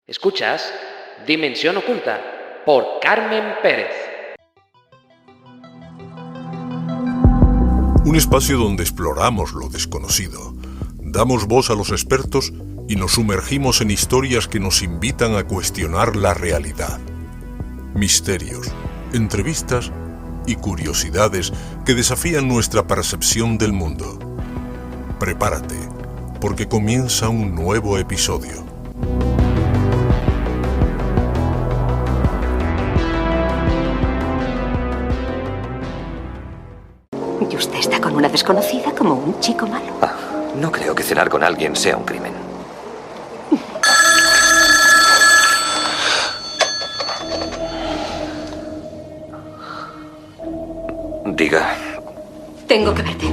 Escuchas Dimensión Oculta por Carmen Pérez. Un espacio donde exploramos lo desconocido, damos voz a los expertos y nos sumergimos en historias que nos invitan a cuestionar la realidad. Misterios, entrevistas y curiosidades que desafían nuestra percepción del mundo. Prepárate, porque comienza un nuevo episodio. Y usted está con una desconocida como un chico malo. No creo que cenar con alguien sea un crimen. Diga. Tengo que verte.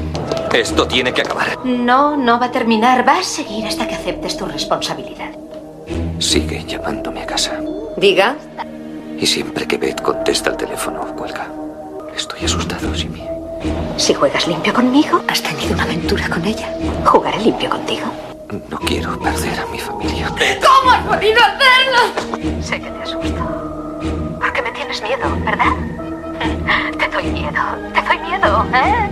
Esto tiene que acabar. No va a terminar. Va a seguir hasta que aceptes tu responsabilidad. Sigue llamándome a casa. Diga. Y siempre que Beth contesta el teléfono, cuelga. Estoy asustado, Jimmy. Si juegas limpio conmigo, has tenido una aventura con ella. Jugaré limpio contigo. No quiero perder a mi familia. ¿Cómo has podido hacerlo? Sé que te asusto. Porque me tienes miedo, ¿verdad? Te doy miedo, ¿eh?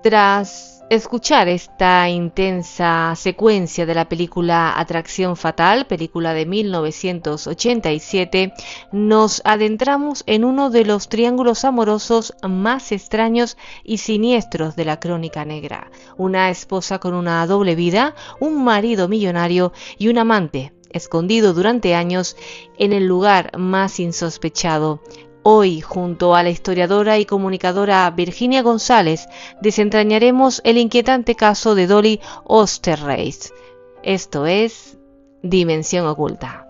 Tras escuchar esta intensa secuencia de la película Atracción Fatal, película de 1987, nos adentramos en uno de los triángulos amorosos más extraños y siniestros de la crónica negra. Una esposa con una doble vida, un marido millonario y un amante escondido durante años en el lugar más insospechado. Hoy, junto a la historiadora y comunicadora Virginia González, desentrañaremos el inquietante caso de Dolly Osterreich. Esto es Dimensión Oculta.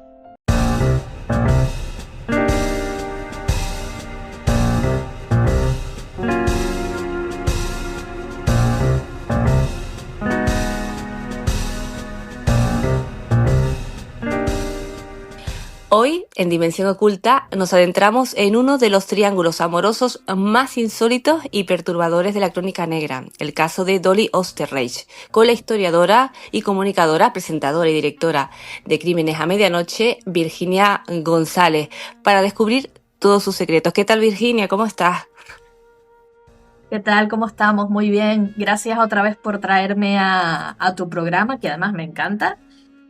Hoy, en Dimensión Oculta, nos adentramos en uno de los triángulos amorosos más insólitos y perturbadores de la crónica negra, el caso de Dolly Osterreich, con la historiadora y comunicadora, presentadora y directora de Crímenes a Medianoche, Virginia González, para descubrir todos sus secretos. ¿Qué tal, Virginia? ¿Cómo estás? ¿Qué tal? ¿Cómo estamos? Muy bien. Gracias otra vez por traerme a tu programa, que además me encanta.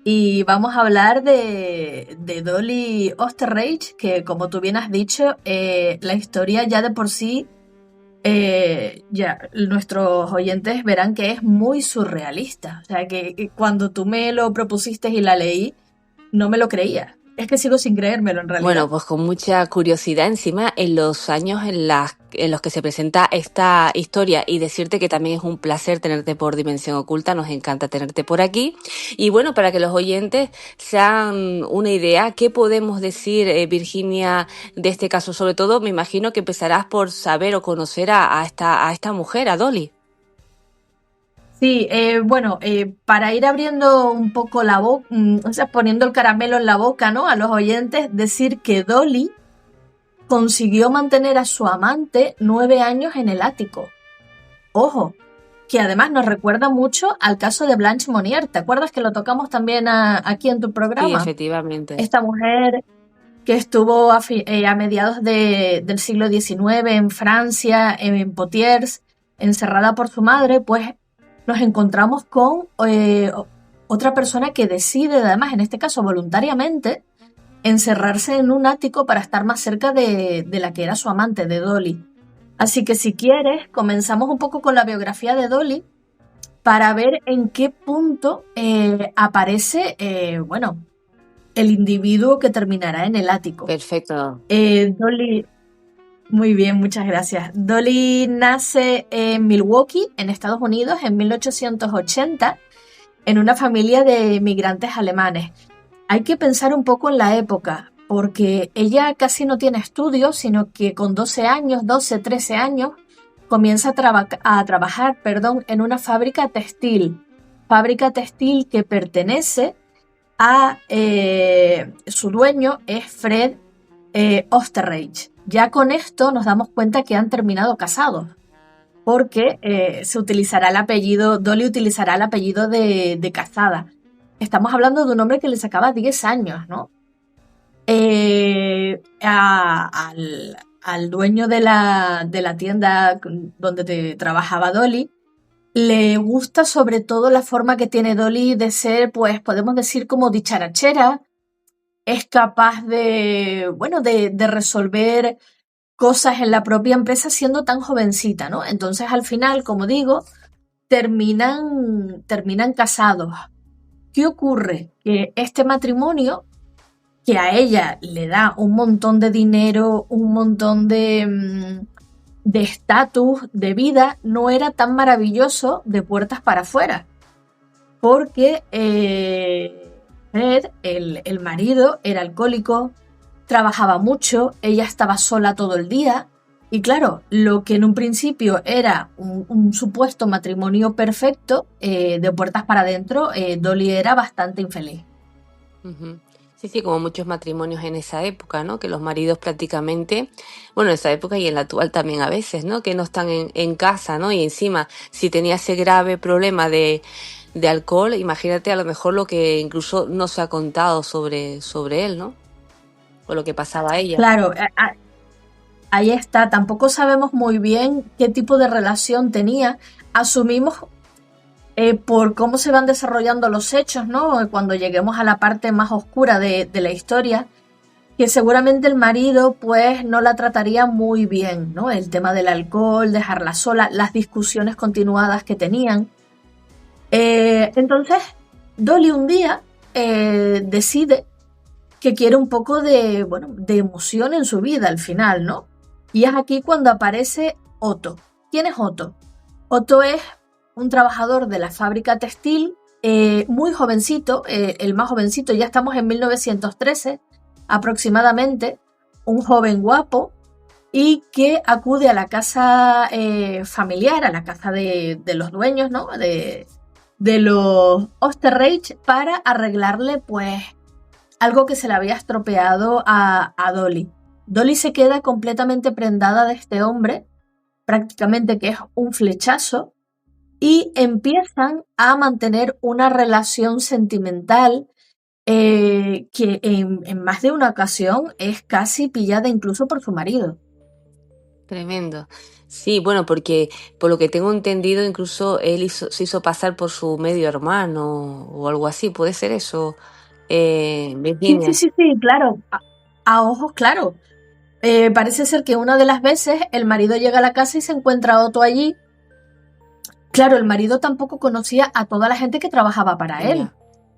Y vamos a hablar de Dolly Osterreich, que como tú bien has dicho, la historia ya de por sí, ya nuestros oyentes verán que es muy surrealista. O sea, que cuando tú me lo propusiste y la leí, no me lo creía. Es que sigo sin creérmelo en realidad. Bueno, pues con mucha curiosidad encima en los años en los que se presenta esta historia, y decirte que también es un placer tenerte por Dimensión Oculta, nos encanta tenerte por aquí. Y bueno, para que los oyentes se hagan una idea, ¿qué podemos decir, Virginia, de este caso? Sobre todo, me imagino que empezarás por saber o conocer a esta mujer, a Dolly. Sí, para ir abriendo un poco la boca, o sea, poniendo el caramelo en la boca, ¿no? A los oyentes, decir que Dolly consiguió mantener a su amante 9 años en el ático. Ojo, que además nos recuerda mucho al caso de Blanche Monnier. ¿Te acuerdas que lo tocamos también aquí en tu programa? Sí, efectivamente. Esta mujer que estuvo a mediados del siglo XIX en Francia, en Poitiers, encerrada por su madre, pues nos encontramos con otra persona que decide, además en este caso voluntariamente, encerrarse en un ático para estar más cerca de la que era su amante, de Dolly. Así que si quieres, comenzamos un poco con la biografía de Dolly para ver en qué punto aparece, el individuo que terminará en el ático. Perfecto. Dolly... Muy bien, muchas gracias. Dolly nace en Milwaukee, en Estados Unidos, en 1880, en una familia de migrantes alemanes. Hay que pensar un poco en la época, porque ella casi no tiene estudios, sino que con 12 años, 12, 13 años, comienza a trabajar en una fábrica textil que pertenece a su dueño, es Fred Osterreich. Ya con esto nos damos cuenta que han terminado casados, porque Dolly utilizará el apellido de casada. Estamos hablando de un hombre que le sacaba 10 años, ¿no? Al dueño de la tienda donde trabajaba Dolly, le gusta sobre todo la forma que tiene Dolly de ser, pues podemos decir como dicharachera. Es capaz de resolver cosas en la propia empresa siendo tan jovencita, ¿no? Entonces al final, como digo, terminan casados. ¿Qué ocurre? Que este matrimonio, que a ella le da un montón de dinero, un montón de estatus, de vida, no era tan maravilloso de puertas para afuera. Porque Fred, el marido, era alcohólico, trabajaba mucho, ella estaba sola todo el día. Y claro, lo que en un principio era un supuesto matrimonio perfecto, de puertas para adentro, Dolly era bastante infeliz. Ujú. Sí, como muchos matrimonios en esa época, ¿no? Que los maridos prácticamente, bueno, en esa época y en la actual también a veces, ¿no? Que no están en casa, ¿no? Y encima, si tenía ese grave problema de alcohol, imagínate a lo mejor lo que incluso no se ha contado sobre él, ¿no? O lo que pasaba a ella. Claro, ahí está. Tampoco sabemos muy bien qué tipo de relación tenía. Asumimos por cómo se van desarrollando los hechos, ¿no? Cuando lleguemos a la parte más oscura de la historia, que seguramente el marido pues no la trataría muy bien, ¿no? El tema del alcohol, dejarla sola, las discusiones continuadas que tenían. Entonces, Dolly un día decide que quiere un poco de emoción en su vida al final, ¿no? Y es aquí cuando aparece Otto. ¿Quién es Otto? Otto es un trabajador de la fábrica textil, muy jovencito, el más jovencito, ya estamos en 1913 aproximadamente, un joven guapo, y que acude a la casa familiar, a la casa de los dueños, ¿no? De los Osterreich, para arreglarle pues algo que se le había estropeado a Dolly. Dolly se queda completamente prendada de este hombre, prácticamente que es un flechazo, y empiezan a mantener una relación sentimental que en más de una ocasión es casi pillada incluso por su marido. Tremendo. Sí, bueno, porque por lo que tengo entendido, incluso él se hizo pasar por su medio hermano o algo así. ¿Puede ser eso, Virginia? Sí, claro. A ojos claros. Parece ser que una de las veces el marido llega a la casa y se encuentra a Otto allí. Claro, el marido tampoco conocía a toda la gente que trabajaba para él,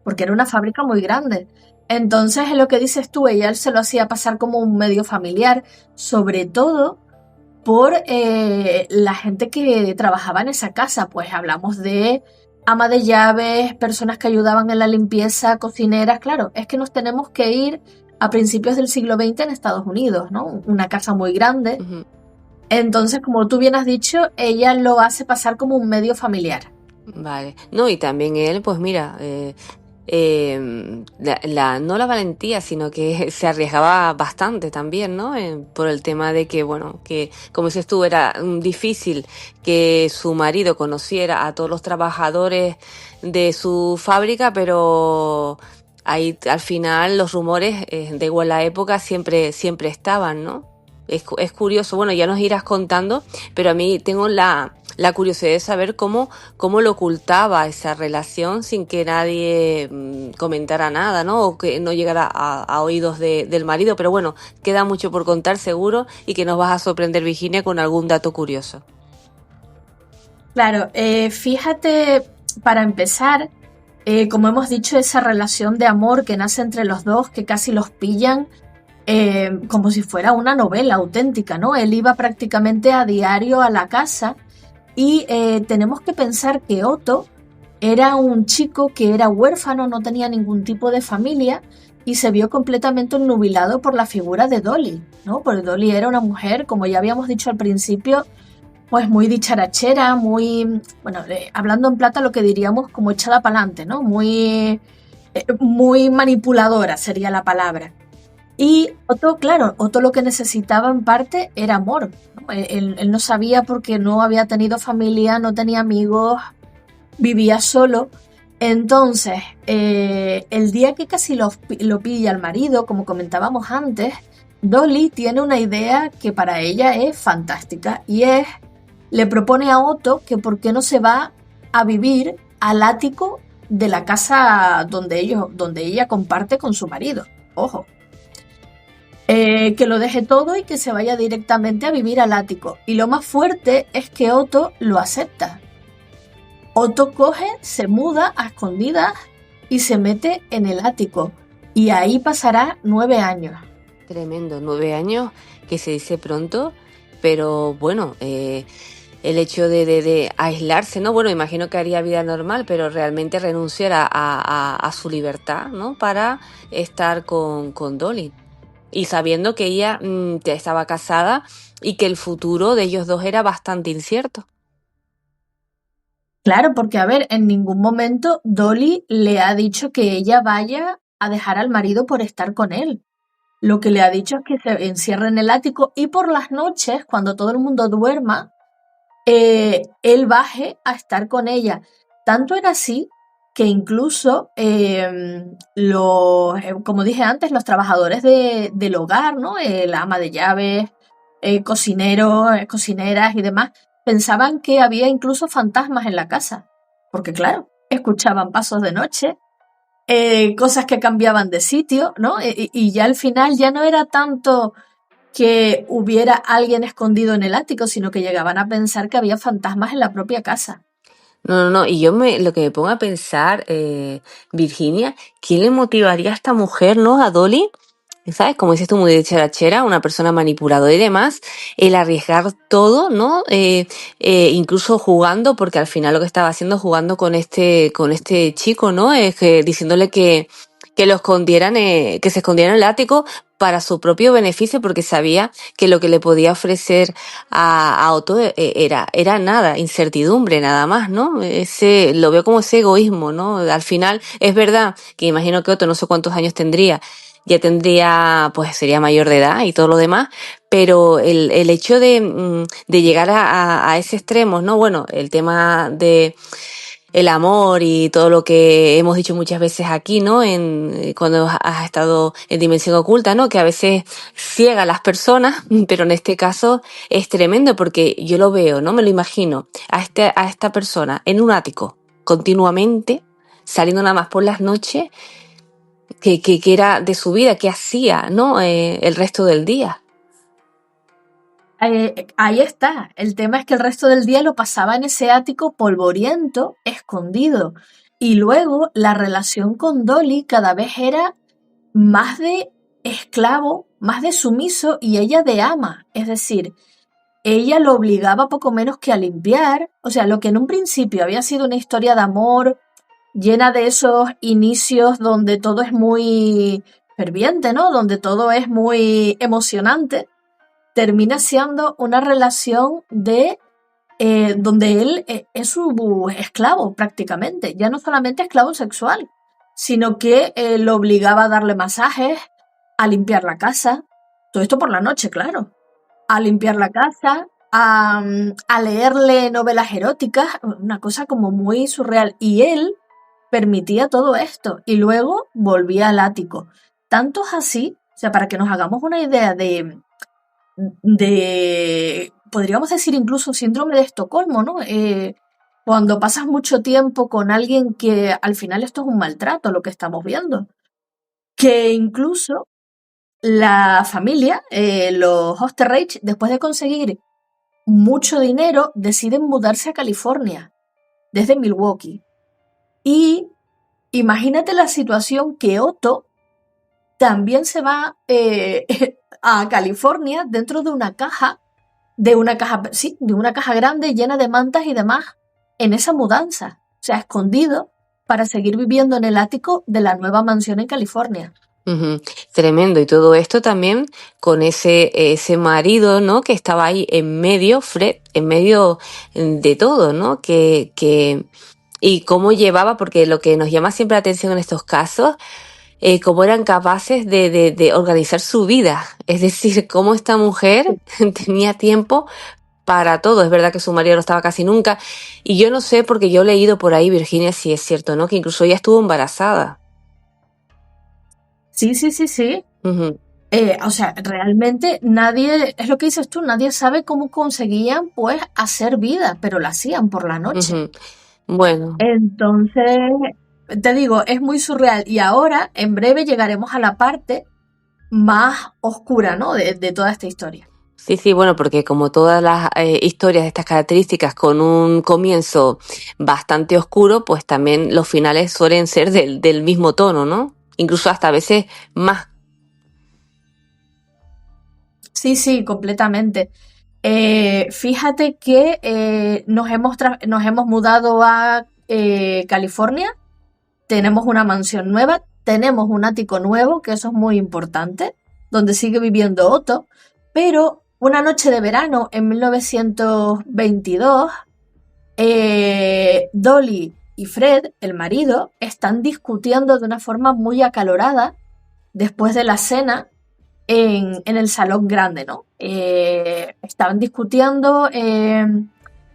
porque era una fábrica muy grande. Entonces, en lo que dices tú, ella se lo hacía pasar como un medio familiar, sobre todo por la gente que trabajaba en esa casa. Pues hablamos de ama de llaves, personas que ayudaban en la limpieza, cocineras. Claro, es que nos tenemos que ir a principios del siglo XX en Estados Unidos, ¿no? Una casa muy grande. Ujú. Entonces, como tú bien has dicho, ella lo hace pasar como un medio familiar. Vale. No, y también él, pues mira, no la valentía, sino que se arriesgaba bastante también, ¿no? Por el tema de que, bueno, que como dices tú, era difícil que su marido conociera a todos los trabajadores de su fábrica, pero ahí al final los rumores, de igual la época, siempre estaban, ¿no? Es curioso, bueno, ya nos irás contando, pero a mí tengo la curiosidad de saber cómo lo ocultaba esa relación sin que nadie comentara nada, ¿no? O que no llegara a oídos del marido, pero bueno, queda mucho por contar seguro y que nos vas a sorprender, Virginia, con algún dato curioso. Claro, fíjate, para empezar, como hemos dicho, esa relación de amor que nace entre los dos, que casi los pillan, como si fuera una novela auténtica, ¿no? Él iba prácticamente a diario a la casa y tenemos que pensar que Otto era un chico que era huérfano, no tenía ningún tipo de familia y se vio completamente obnubilado por la figura de Dolly, ¿no? Porque Dolly era una mujer, como ya habíamos dicho al principio, pues muy dicharachera, muy, bueno, hablando en plata lo que diríamos como echada para adelante, ¿no? Muy manipuladora sería la palabra. Y Otto, claro, Otto lo que necesitaba en parte era amor, ¿no? Él no sabía porque no había tenido familia, no tenía amigos, vivía solo. Entonces, el día que casi lo pilla el marido, como comentábamos antes, Dolly tiene una idea que para ella es fantástica y le propone a Otto que por qué no se va a vivir al ático de la casa donde ella comparte con su marido. Ojo. Que lo deje todo y que se vaya directamente a vivir al ático. Y lo más fuerte es que Otto lo acepta. Otto coge, se muda a escondidas y se mete en el ático. Y ahí pasará 9 años. Tremendo, 9 años, que se dice pronto, pero bueno, el hecho de aislarse, ¿no? Bueno, imagino que haría vida normal, pero realmente renunciar a su libertad, ¿no? Para estar con Dolly. Y sabiendo que ella ya estaba casada y que el futuro de ellos dos era bastante incierto. Claro, porque a ver, en ningún momento Dolly le ha dicho que ella vaya a dejar al marido por estar con él. Lo que le ha dicho es que se encierre en el ático y por las noches, cuando todo el mundo duerma, él baje a estar con ella. Tanto era así que incluso, como dije antes, los trabajadores del hogar, ¿no? La ama de llaves, cocineros, cocineras y demás, pensaban que había incluso fantasmas en la casa. Porque claro, escuchaban pasos de noche, cosas que cambiaban de sitio, ¿no? Y ya al final ya no era tanto que hubiera alguien escondido en el ático, sino que llegaban a pensar que había fantasmas en la propia casa. No, y lo que me pongo a pensar, Virginia, ¿quién le motivaría a esta mujer, ¿no? A Dolly, ¿sabes? Como dices tú, muy dicharachera, una persona manipuladora y demás, el arriesgar todo, ¿no? Incluso jugando, porque al final lo que estaba haciendo jugando con este chico, ¿no? Es que diciéndole que lo escondieran, que se escondieran en el ático para su propio beneficio, porque sabía que lo que le podía ofrecer a Otto era nada, incertidumbre nada más, ¿no? Lo veo como ese egoísmo, ¿no? Al final, es verdad que imagino que Otto no sé cuántos años tendría, ya tendría, pues sería mayor de edad y todo lo demás, pero el hecho de llegar a ese extremo, ¿no? Bueno, el tema de el amor y todo lo que hemos dicho muchas veces aquí, ¿no? Cuando has estado en Dimensión Oculta, ¿no? Que a veces ciega a las personas, pero en este caso es tremendo porque yo lo veo, ¿no? Me lo imagino a esta persona en un ático continuamente, saliendo nada más por las noches, que era de su vida, que hacía, ¿no? El resto del día. Ahí está. El tema es que el resto del día lo pasaba en ese ático polvoriento, escondido. Y luego la relación con Dolly cada vez era más de esclavo, más de sumiso y ella de ama. Es decir, ella lo obligaba poco menos que a limpiar. O sea, lo que en un principio había sido una historia de amor llena de esos inicios donde todo es muy ferviente, ¿no? Donde todo es muy emocionante, termina siendo una relación donde él es su esclavo prácticamente, ya no solamente esclavo sexual, sino que lo obligaba a darle masajes, a limpiar la casa, todo esto por la noche, claro, a limpiar la casa, a leerle novelas eróticas, una cosa como muy surreal, y él permitía todo esto y luego volvía al ático. Tanto es así, o sea, para que nos hagamos una idea podríamos decir incluso síndrome de Estocolmo, ¿no? Cuando pasas mucho tiempo con alguien que al final esto es un maltrato, lo que estamos viendo. Que incluso la familia, los Osterreich, después de conseguir mucho dinero, deciden mudarse a California, desde Milwaukee. Y imagínate la situación que Otto también se va a California dentro de una caja grande llena de mantas y demás en esa mudanza, o sea, escondido para seguir viviendo en el ático de la nueva mansión en California. Uh-huh. Tremendo. Y todo esto también con ese marido, ¿no? Que estaba ahí en medio, Fred, en medio de todo, ¿no? Y cómo llevaba, porque lo que nos llama siempre la atención en estos casos cómo eran capaces de organizar su vida. Es decir, cómo esta mujer tenía tiempo para todo. Es verdad que su marido no estaba casi nunca. Y yo no sé, porque yo he leído por ahí, Virginia, si es cierto, ¿no? Que incluso ella estuvo embarazada. Sí, sí, sí, sí. Ujú, O sea, realmente nadie, es lo que dices tú, nadie sabe cómo conseguían pues hacer vida, pero la hacían por la noche. ujú. Bueno, Entonces, te digo, es muy surreal. Y ahora, en breve, llegaremos a la parte más oscura, ¿no? De toda esta historia. sí, sí, bueno, porque como todas las historias de estas características con un comienzo bastante oscuro, pues también los finales suelen ser del mismo tono, ¿no? Incluso hasta a veces más. Sí, sí, completamente. Fíjate que nos hemos mudado a California, tenemos una mansión nueva, tenemos un ático nuevo, que eso es muy importante, donde sigue viviendo Otto, pero una noche de verano en 1922, Dolly y Fred, el marido, están discutiendo de una forma muy acalorada después de la cena en el salón grande, ¿no? Estaban discutiendo,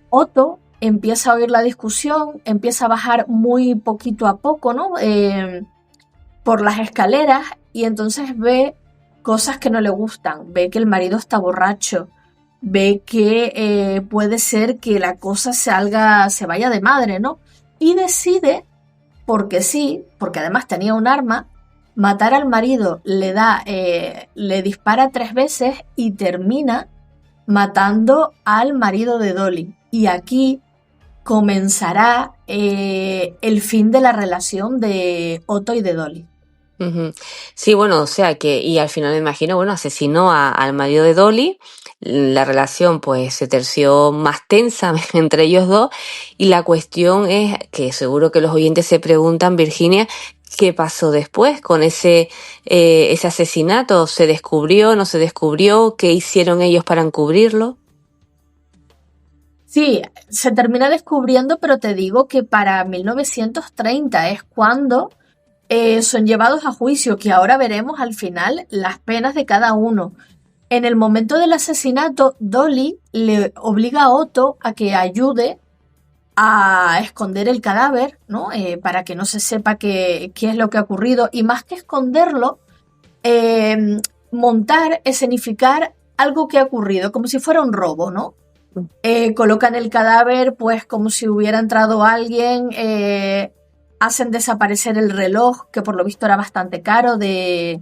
Otto empieza a oír la discusión, empieza a bajar muy poquito a poco, ¿no? Por las escaleras y entonces ve cosas que no le gustan, ve que el marido está borracho, ve que puede ser que la cosa se vaya de madre, ¿no? Y decide, porque sí, porque además tenía un arma, matar al marido, le dispara 3 veces y termina matando al marido de Dolly. Y aquí comenzará el fin de la relación de Otto y de Dolly. Ujú. Sí, bueno, o sea que, y al final me imagino, bueno, asesinó al marido de Dolly, la relación pues se terció más tensa entre ellos dos, y la cuestión es que seguro que los oyentes se preguntan, Virginia, ¿qué pasó después con ese asesinato? ¿Se descubrió, no se descubrió? ¿Qué hicieron ellos para encubrirlo? Sí, se termina descubriendo, pero te digo que para 1930 es cuando son llevados a juicio, que ahora veremos al final las penas de cada uno. En el momento del asesinato, Dolly le obliga a Otto a que ayude a esconder el cadáver, ¿no? Para que no se sepa qué es lo que ha ocurrido. Y más que esconderlo, eh, montar, escenificar algo que ha ocurrido, como si fuera un robo, ¿no? Colocan el cadáver pues como si hubiera entrado alguien, hacen desaparecer el reloj, que por lo visto era bastante caro, del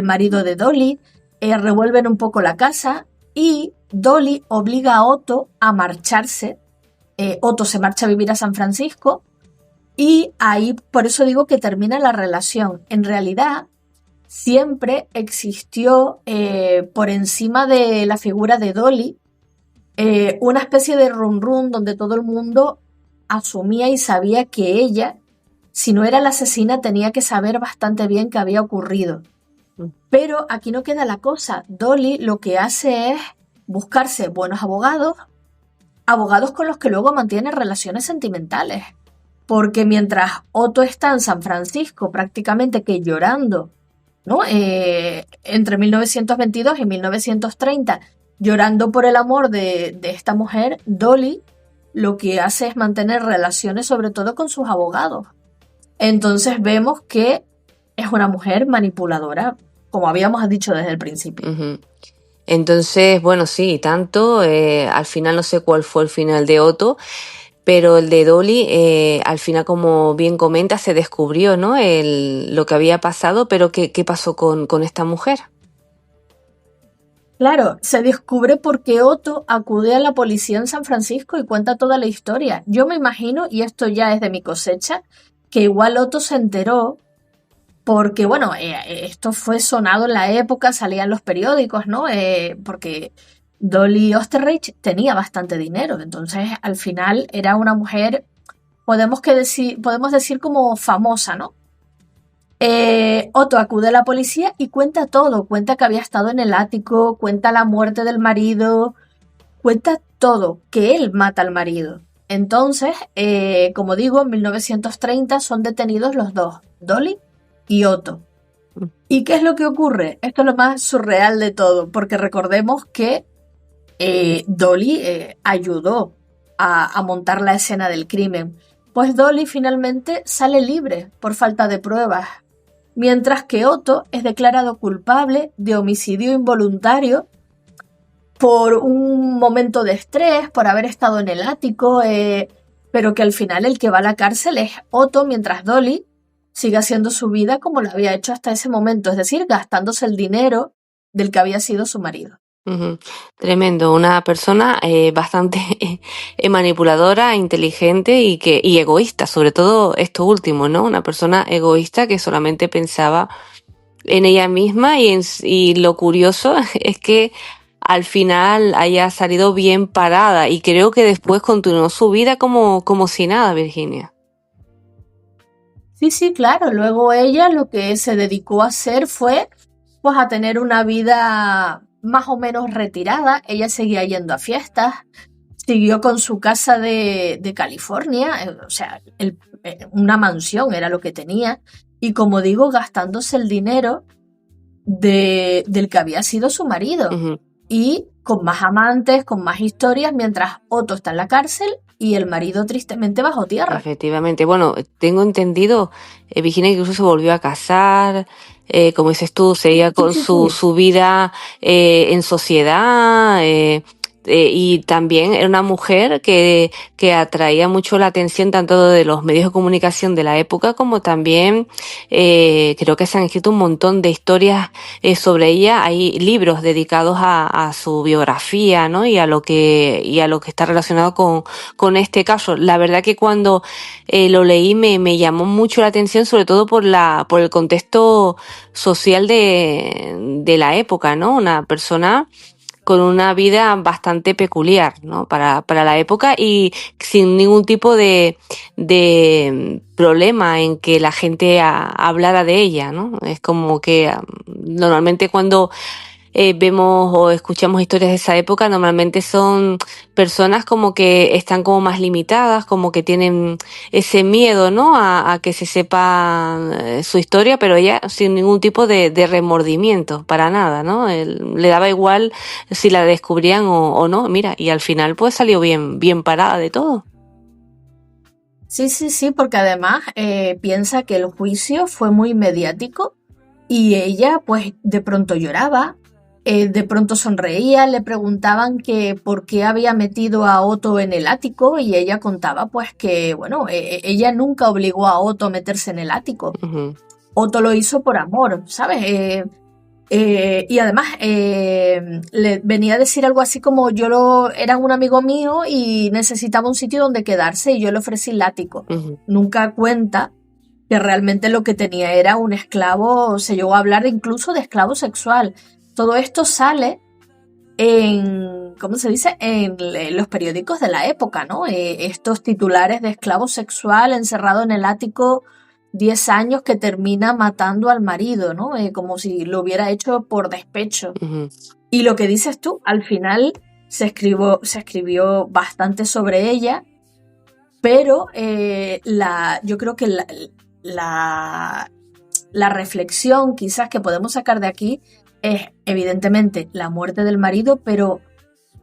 marido de Dolly, revuelven un poco la casa y Dolly obliga a Otto a marcharse. Otto se marcha a vivir a San Francisco y ahí, por eso digo que termina la relación. En realidad, siempre existió por encima de la figura de Dolly una especie de run run donde todo el mundo asumía y sabía que ella, si no era la asesina, tenía que saber bastante bien qué había ocurrido. Pero aquí no queda la cosa. Dolly lo que hace es buscarse buenos abogados, abogados con los que luego mantiene relaciones sentimentales. Porque mientras Otto está en San Francisco prácticamente que llorando, ¿no? Entre 1922 y 1930, llorando por el amor de esta mujer, Dolly lo que hace es mantener relaciones sobre todo con sus abogados. Entonces vemos que es una mujer manipuladora, como habíamos dicho desde el principio. Ujú. Entonces, bueno, sí, tanto, al final no sé cuál fue el final de Otto, pero el de Dolly, al final, como bien comenta, se descubrió, ¿no? Lo que había pasado, pero ¿qué pasó con esta mujer? Claro, se descubre porque Otto acude a la policía en San Francisco y cuenta toda la historia. Yo me imagino, y esto ya es de mi cosecha, que igual Otto se enteró porque, bueno, esto fue sonado en la época, salía en los periódicos, ¿no? Porque Dolly Osterreich tenía bastante dinero, entonces al final era una mujer, podemos decir como famosa, ¿no? Otto acude a la policía y cuenta todo, cuenta que había estado en el ático, cuenta la muerte del marido, cuenta todo, que él mata al marido. Entonces, como digo, en 1930 son detenidos los dos, Dolly y Otto. ¿Y qué es lo que ocurre? Esto es lo más surreal de todo, porque recordemos que Dolly ayudó a montar la escena del crimen. Pues Dolly finalmente sale libre por falta de pruebas, mientras que Otto es declarado culpable de homicidio involuntario por un momento de estrés, por haber estado en el ático, pero que al final el que va a la cárcel es Otto, mientras Dolly sigue haciendo su vida como lo había hecho hasta ese momento, es decir, gastándose el dinero del que había sido su marido. Ujú. Tremendo, una persona bastante manipuladora, inteligente y egoísta, sobre todo esto último, ¿no? Una persona egoísta que solamente pensaba en ella misma y lo curioso es que al final haya salido bien parada y creo que después continuó su vida como si nada, Virginia. Sí, claro. Luego ella lo que se dedicó a hacer fue pues a tener una vida más o menos retirada. Ella seguía yendo a fiestas, siguió con su casa de California, o sea, una mansión era lo que tenía, y como digo, gastándose el dinero del que había sido su marido. Ujú. Y con más amantes, con más historias, mientras Otto está en la cárcel y el marido tristemente bajo tierra. Efectivamente, bueno, tengo entendido, Virginia incluso se volvió a casar, como dices tú, seguía con Sí. su vida en sociedad, y también era una mujer que atraía mucho la atención tanto de los medios de comunicación de la época como también creo que se han escrito un montón de historias sobre ella. Hay libros dedicados a su biografía, ¿no? y a lo que está relacionado con este caso. La verdad que cuando lo leí me llamó mucho la atención, sobre todo por el contexto social de la época, ¿no? Una persona con una vida bastante peculiar, ¿no? Para la época y sin ningún tipo de problema en que la gente hablara de ella, ¿no? Es como que normalmente cuando vemos o escuchamos historias de esa época, normalmente son personas como que están como más limitadas, como que tienen ese miedo, ¿no? A que se sepa su historia, pero ella sin ningún tipo de remordimiento, para nada, ¿no? Le daba igual si la descubrían o no, mira, y al final pues salió bien parada de todo. Sí, porque además piensa que el juicio fue muy mediático y ella pues de pronto lloraba, de pronto sonreía, le preguntaban que por qué había metido a Otto en el ático y ella contaba pues que, bueno, ella nunca obligó a Otto a meterse en el ático. Uh-huh. Otto lo hizo por amor, ¿sabes? Y además le venía a decir algo así como era un amigo mío y necesitaba un sitio donde quedarse y yo le ofrecí el ático. Uh-huh. Nunca cuenta que realmente lo que tenía era un esclavo, se llegó a hablar incluso de esclavo sexual. Todo esto sale en, ¿cómo se dice? En los periódicos de la época, ¿no? Estos titulares de esclavo sexual encerrado en el ático 10 años que termina matando al marido, ¿no? Como si lo hubiera hecho por despecho. Uh-huh. Y lo que dices tú, al final se escribió bastante sobre ella, pero yo creo que la reflexión quizás que podemos sacar de aquí es evidentemente la muerte del marido, pero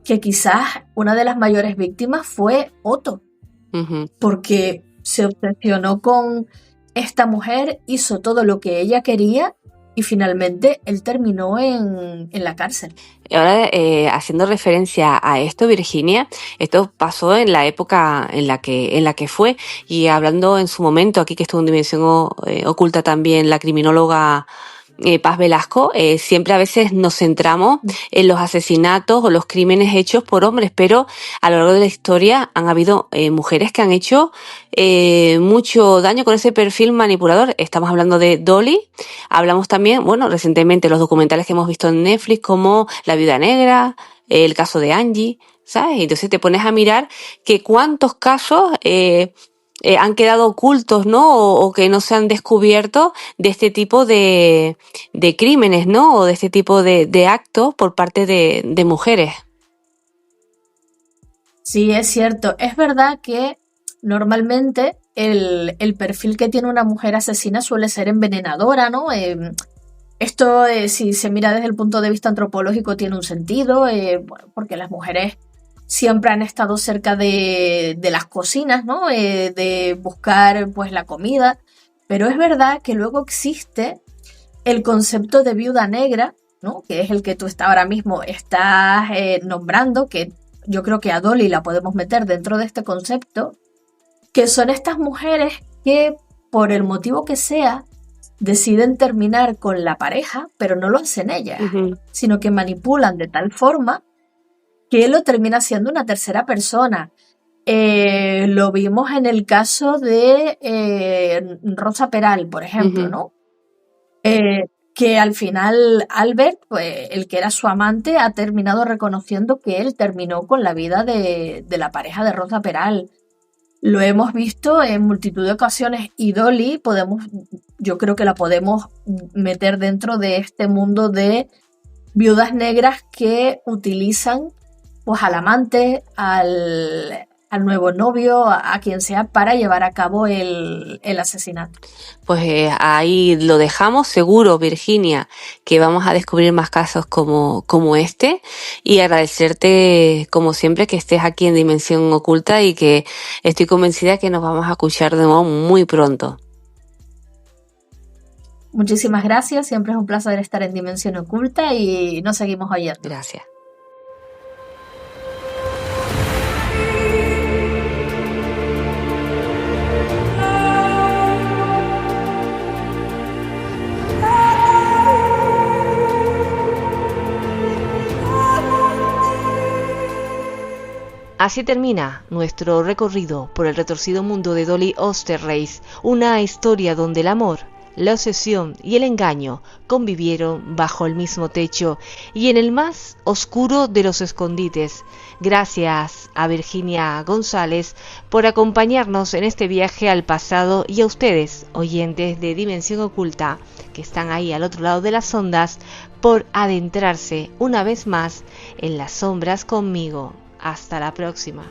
que quizás una de las mayores víctimas fue Otto, uh-huh. porque se obsesionó con esta mujer, hizo todo lo que ella quería y finalmente él terminó en la cárcel. Ahora, haciendo referencia a esto, Virginia, esto pasó en la época en la que fue, y hablando en su momento, aquí que estuvo en Dimensión Oculta también la criminóloga Paz Velasco, siempre a veces nos centramos en los asesinatos o los crímenes hechos por hombres, pero a lo largo de la historia han habido mujeres que han hecho mucho daño con ese perfil manipulador. Estamos hablando de Dolly, hablamos también, bueno, recientemente los documentales que hemos visto en Netflix como La Viuda Negra, el caso de Angie, ¿sabes? Entonces te pones a mirar que cuántos casos han quedado ocultos, ¿no? O que no se han descubierto de este tipo de crímenes, ¿no? O de este tipo de actos por parte de mujeres. Sí, es cierto. Es verdad que normalmente el perfil que tiene una mujer asesina suele ser envenenadora, ¿no? Esto, si se mira desde el punto de vista antropológico, tiene un sentido, bueno, porque las mujeres siempre han estado cerca de las cocinas, ¿no? De buscar pues la comida, pero es verdad que luego existe el concepto de viuda negra, ¿no? Que es el que tú ahora mismo estás nombrando, que yo creo que a Dolly la podemos meter dentro de este concepto, que son estas mujeres que, por el motivo que sea, deciden terminar con la pareja, pero no lo hacen ellas, sino que manipulan de tal forma que lo termina siendo una tercera persona. Lo vimos en el caso de Rosa Peral, por ejemplo, ¿no? Que al final Albert, pues, el que era su amante, ha terminado reconociendo que él terminó con la vida de la pareja de Rosa Peral. Lo hemos visto en multitud de ocasiones y Dolly yo creo que la podemos meter dentro de este mundo de viudas negras que utilizan pues al amante, al nuevo novio, a quien sea, para llevar a cabo el asesinato. Pues ahí lo dejamos, seguro, Virginia, que vamos a descubrir más casos como este, y agradecerte, como siempre, que estés aquí en Dimensión Oculta, y que estoy convencida que nos vamos a escuchar de nuevo muy pronto. Muchísimas gracias, siempre es un placer estar en Dimensión Oculta y nos seguimos oyendo. Gracias. Así termina nuestro recorrido por el retorcido mundo de Dolly Osterreich, una historia donde el amor, la obsesión y el engaño convivieron bajo el mismo techo y en el más oscuro de los escondites. Gracias a Virginia González por acompañarnos en este viaje al pasado, y a ustedes, oyentes de Dimensión Oculta, que están ahí al otro lado de las ondas, por adentrarse una vez más en las sombras conmigo. Hasta la próxima.